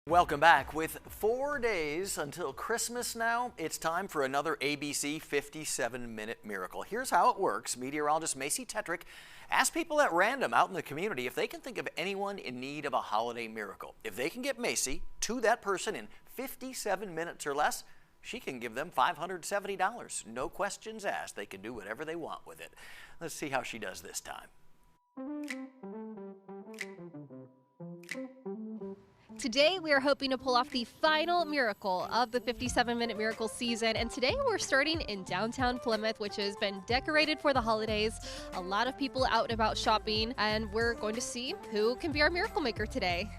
Welcome back. With 4 days until Christmas now, it's time for another ABC 57-minute miracle. Here's how it works. Meteorologist Maci Tetrick asks people at random out in the community if they can think of anyone in need of a holiday miracle. If they can get Maci to that person in 57 minutes or less, she can give them $570. No questions asked. They can do whatever they want with it. Let's see how she does this time. Today, we are hoping to pull off the final miracle of the 57-minute miracle season. And today, we're starting in downtown Plymouth, which has been decorated for the holidays. A lot of people out and about shopping, and we're going to see who can be our miracle maker today.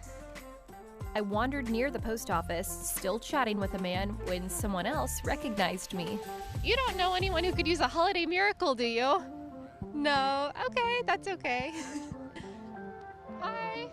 I wandered near the post office, still chatting with a man, when someone else recognized me. You don't know anyone who could use a holiday miracle, do you? No? Okay, that's okay. Hi.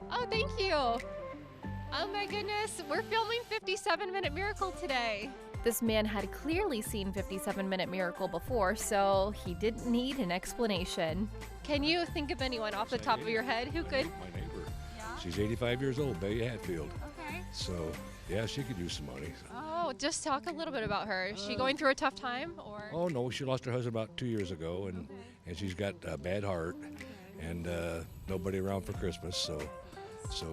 Oh, thank you. Oh my goodness, we're filming 57-minute miracle today. This man had clearly seen 57-minute miracle before, so he didn't need an explanation. Can you think of anyone off the top of your head who could? My neighbor. Yeah? She's 85 years old, Belia Hatfield. Okay. So, yeah, she could use some money. Oh, just talk a little bit about her. Is she going through a tough time, or? Oh, no, she lost her husband about 2 years ago, and she's got a bad heart, and nobody around for Christmas, so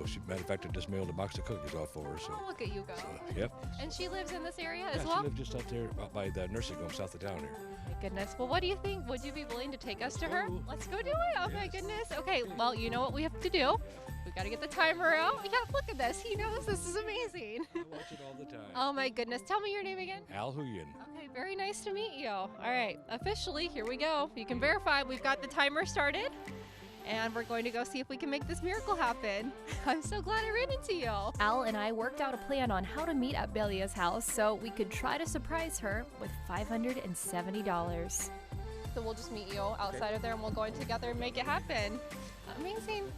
she, matter of fact, I just mailed a box of cookies off for her. So, oh, look at you go. Yep. And she lives in this area Yeah, as well? she lives just out there, out by the nursing home south of town here. My goodness. Well, what do you think? Would you be willing to take us to her? go. Let's go do it. Oh my Yes. goodness. Okay, well, you know what we have to do. We got to get the timer out. Yeah, look at this. He knows this is amazing. I watch it all the time. Oh my goodness. Tell me your name again. Al Huyen. Okay, very nice to meet you. All right, officially, here we go. You can verify we've got the timer started, and we're going to go see if we can make this miracle happen. I'm so glad I ran into you. Al and I worked out a plan on how to meet at Belia's house so we could try to surprise her with $570. So we'll just meet you outside of there, and we'll go in together and make it happen. Amazing.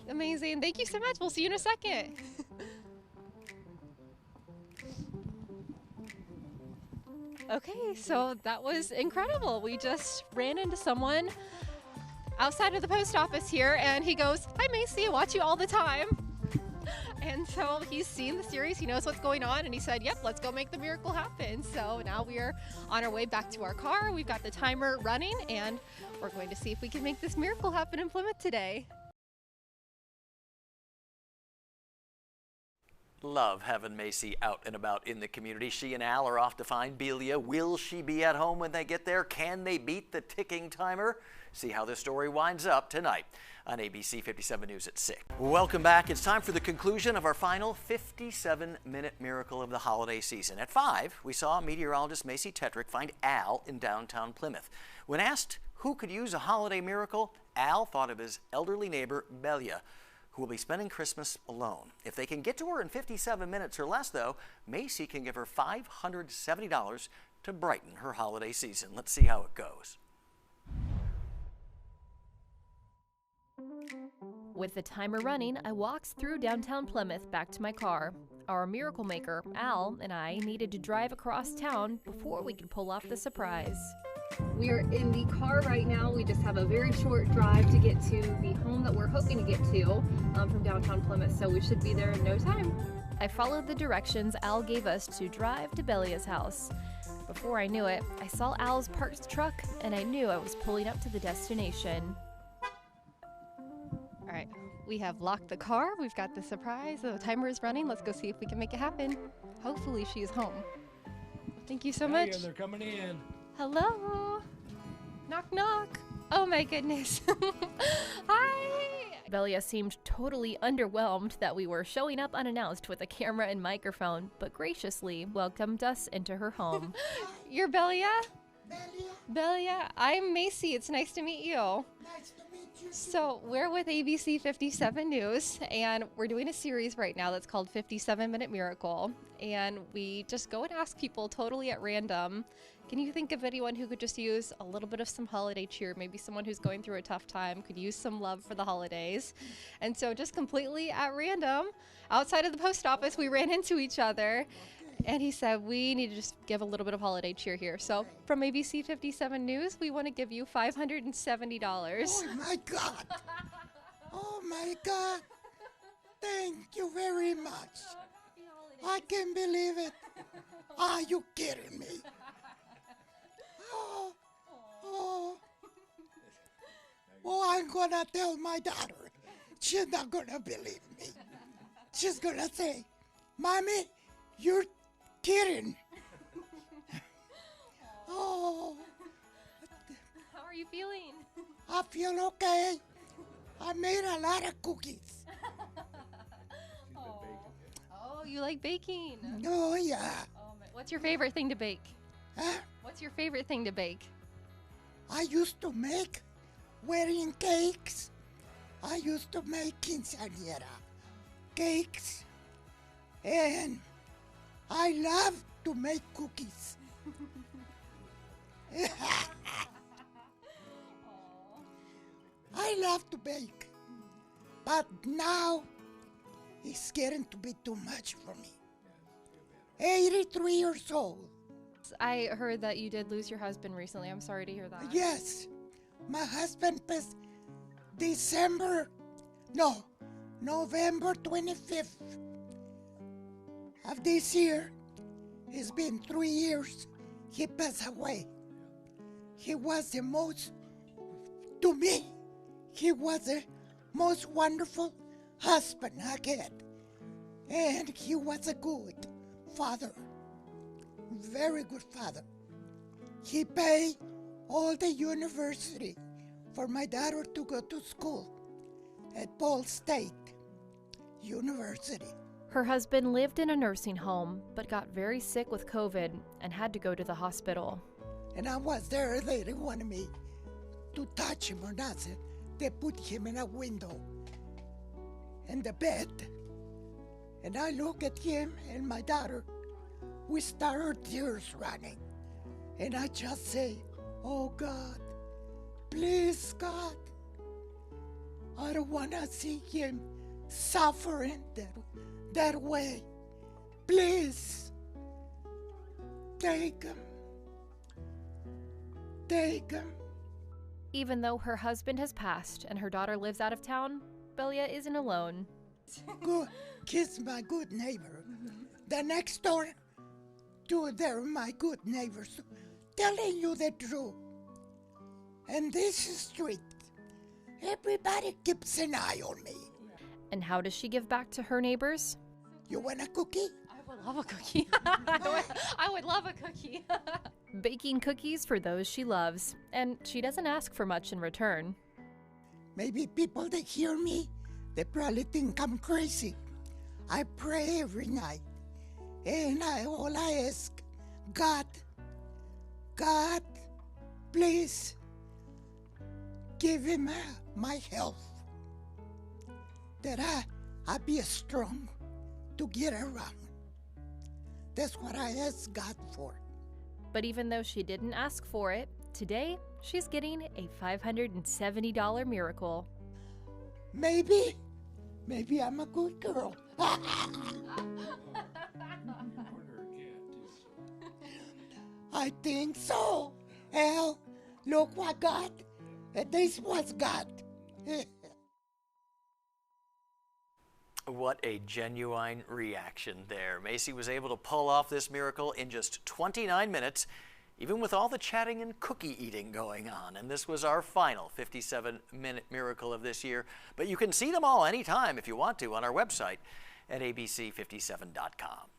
Amazing. Thank you so much. We'll see you in a second. Okay, so that was incredible. We just ran into someone outside of the post office here, and he goes, "Hi, Maci, I watch you all the time." And so he's seen the series, he knows what's going on, and he said, yep, let's go make the miracle happen. So now we are on our way back to our car. We've got the timer running, and we're going to see if we can make this miracle happen in Plymouth today. Love having Maci out and about in the community. She and Al are off to find Belia. Will she be at home when they get there? Can they beat the ticking timer? See how this story winds up tonight on ABC 57 News at 6. Welcome back. It's time for the conclusion of our final 57-minute miracle of the holiday season. At 5, we saw meteorologist Maci Tetrick find Al in downtown Plymouth. When asked who could use a holiday miracle, Al thought of his elderly neighbor, Belia, who will be spending Christmas alone. If they can get to her in 57 minutes or less, though, Maci can give her $570 to brighten her holiday season. Let's see how it goes. With the timer running, I walked through downtown Plymouth back to my car. Our miracle maker, Al, and I needed to drive across town before we could pull off the surprise. We are in the car right now. We just have a very short drive to get to the home that we're hoping to get to from downtown Plymouth, so we should be there in no time. I followed the directions Al gave us to drive to Belia's house. Before I knew it, I saw Al's parked truck, and I knew I was pulling up to the destination. All right, we have locked the car. We've got the surprise. The timer is running. Let's go see if we can make it happen. Hopefully she's home. Thank you so much. Hey, they're coming in. Hello. Knock, knock. Oh my goodness. Hi. Belia seemed totally underwhelmed that we were showing up unannounced with a camera and microphone, but graciously welcomed us into her home. You're Belia? Belia, I'm Maci. It's nice to meet you. Nice to meet you. So we're with ABC 57 News, and we're doing a series right now that's called 57-Minute Miracle. And we just go and ask people totally at random, can you think of anyone who could just use a little bit of some holiday cheer? Maybe someone who's going through a tough time could use some love for the holidays. And so just completely at random, outside of the post office, we ran into each other. And he said, we need to just give a little bit of holiday cheer here. So from ABC 57 News, we want to give you $570. Oh my God. Oh my God. Thank you very much. can't believe it. Are you kidding me? Oh, oh. Oh, I'm gonna tell my daughter. She's not gonna believe me. She's gonna say, Mommy, you're kidding. Oh, How are you feeling? I feel okay. I made a lot of cookies. Oh, you like baking? Oh, yeah. Oh, what's your favorite thing to bake? Huh? What's your favorite thing to bake? I used to make wedding cakes. I used to make quinceañera cakes. And I love to make cookies. I love to bake. But now it's getting to be too much for me. 83 years old. I heard that you did lose your husband recently. I'm sorry to hear that. Yes, my husband passed November 25th of this year. It's been 3 years. He passed away. He was the most, to me, he was the most wonderful husband I had. And he was a good father, very good father. He paid all the university for my daughter to go to school at Ball State University. Her husband lived in a nursing home, but got very sick with COVID and had to go to the hospital. And I was there, they didn't want me to touch him or nothing. They put him in a window in the bed. And I look at him and my daughter, we start our tears running. And I just say, oh God, please God, I don't want to see him suffering that way. Please, take him. Take him. Even though her husband has passed and her daughter lives out of town, Belia isn't alone. Good. He's my good neighbor. The next door to they're my good neighbors. Telling you the truth. And this street, everybody keeps an eye on me. And how does she give back to her neighbors? You want a cookie? I would love a cookie. I would love a cookie. Baking cookies for those she loves, and she doesn't ask for much in return. Maybe people that hear me, they probably think I'm crazy. I pray every night. And all I ask, God, please give him my health. That I be strong to get around. That's what I ask God for. But even though she didn't ask for it, today she's getting a $570 miracle. Maybe I'm a good girl. I think so. Hell, look what God, this was God. What a genuine reaction there. Maci was able to pull off this miracle in just 29 minutes, even with all the chatting and cookie eating going on. And this was our final 57-minute miracle of this year. But you can see them all anytime if you want to on our website at abc57.com.